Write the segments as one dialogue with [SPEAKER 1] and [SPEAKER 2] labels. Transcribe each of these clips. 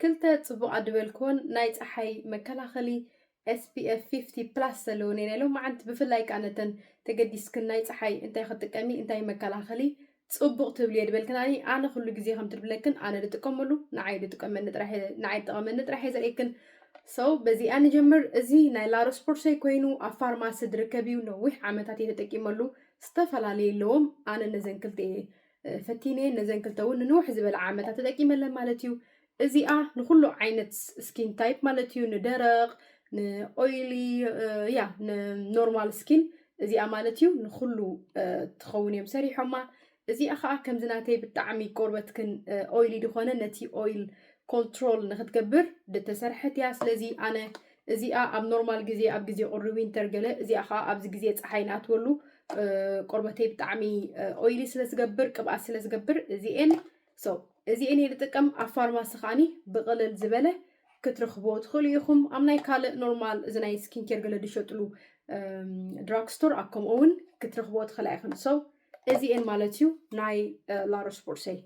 [SPEAKER 1] كلتا صبغ أدبلكون نايت أحي مكلاخلي SPF 50 بلس لونين لو ما عند بفلايك أنا تجدي سكن نايت أحي أنت ياخدك أمي أنت مكلاخلي صبغ تبلي أدبلكن أنا كل جزء هم تبلكن أنا لتكملوا نعيد تكمل نترح نعيد تكمل نترح زلكن بزي أنا جمر زي نايلارو سبورشي كوينو أفارماسي دركبيو نوح عمتاتي تتكملوا استفل عليه اللوم أنا نزن كلتي فتيني نزن كلتون نوح زبل عمتاتي تتكمل مالتيو እዚኣ ንኩሉ ዓይነት ስኪን ታይፕ ማለት እዩ ንደረቕ ንኦይሊ ንኖርማል ስኪን እዚኣ ማለት እዩ ንኩሉ ትኸውን እዮም ሰሪሖማ እዚኣ ከዓ ከምዚ ናተይ ብጣዕሚ ቆርበትክን ኦይሊ ድኾነ ነቲ ኦይል ኮንትሮል ንክትገብር ድተሰርሐት እያ ስለዚ ኣነ እዚኣ ኣብ ኖርማል ግዜ ኣብ ግዜ ቁሪ ዊንተር ገለ እዚኣ ከዓ ኣብዚ ግዜ ፀሓይ ንኣትወሉ ቆርበተይ ብጣዕሚ ኦይሊ ስለዝገብር ቅብኣት ስለዝገብር እዚአን እዚአን ልጥቀም ኣብ ፋርማሲ ኸዓኒ ብቕልል ዝበለ ክትረኽቦ ትኽእሉ ኢኹም ኣብ ናይ ካልእ ኖርማል እዚ ናይ ስኪን ኬር ገለ ድሸጥሉ ድራግ ስቶር ከምኡ እውን ክትረኽቦ ትኽእላ ኢኹም እዚአን ማለት እዩ ናይ ላሮ ስፖርሰይ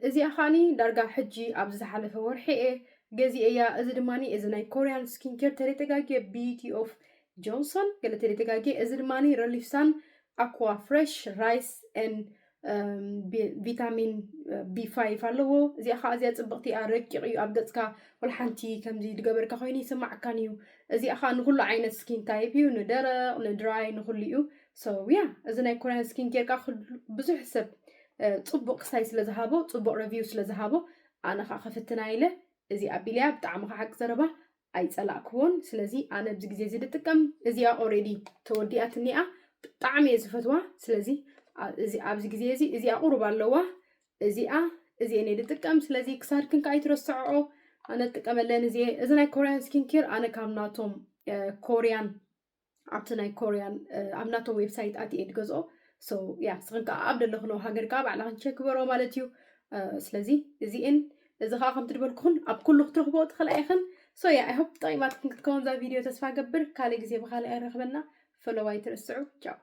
[SPEAKER 1] እዚኣ ኸዓኒ ዳርጋ ሕጂ ኣብ ዝሓለፈ ወርሒ እየ ገዚአ እያ እዚ ድማኒ እዚ ናይ ኮርያን ስኪን ኬር ተለተጋጊ ቢዩቲ ኦፍ ጆንሰን ገለ ተለተጋጊ እዚ ድማኒ ረሊፍሳን ኣኳ ፍሬሽ ራይስ ኤን ቪታሚን B5 ኣለዎ እዚኣ ከዓ እዚኣ ፅብቕቲ እያ ረቂቕ እዩ ኣብ ገፅካ ኩሉ ሓንቲ ከምዚ ድገበርካ ኮይኑ ይስማዓካን እዩ እዚኣ ከዓ ንኩሉ ዓይነት ስኪን ታይፕ እዩ ንደረቕ ንድራይ ንኩሉ እዩ እዚ ናይ ኮርያን ስኪን ኬር ከዓ ብዙሕ ሰብ ፅቡቅ ክሳይ ስለዝሃቦ ፅቡቅ ሪቪው ስለዝሃቦ ኣነ ከዓ ከፍትና ኢለ እዚ ኣቢልያ ብጣዕሚ ከዓ ዘረባ ኣይፀላእክዎን ስለዚ ኣነ ኣብዚ ግዜ እዚ ድጥቀም እዚኣ ኦልሬዲ ተወዲኣት እኒኣ ብጣዕሚ እየ ዝፈትዋ ስለዚ ኣብዚ ግዜ እዚ እዚኣ ቁሩብ ኣለዋ እዚአን እየ ድጥቀም ስለዚ ክሳድክን ከዓ ይትረስዖ ኣነ ጥቀመለን እዚ ናይ ኮርያን ስኪን ኬር ኣነ ካብ ናቶም ኮርያን ኣብቲ ናይ ኮርያን ኣብ ናቶም ዌብሳይት ኣትየ ድገዝኦ ስኽን ከዓ ኣብ ደለኽኖ ሃገር ከዓ ባዕልኽን ቸክ ግበሮ ማለት እዩ ስለዚ እዚአን እዚ ከዓ ከምቲ ድበልኩኹን ኣብ ኩሉ ክትረኽቦ ትኽእላ ኢኽን ኣይ ሆፕ ጠቂማትክን ክትከውን ዛ ቪድዮ ተስፋ ገብር ካልእ ግዜ ብካልእ ኣይረኽበና ፈለዋይ ትርስዑ ቻው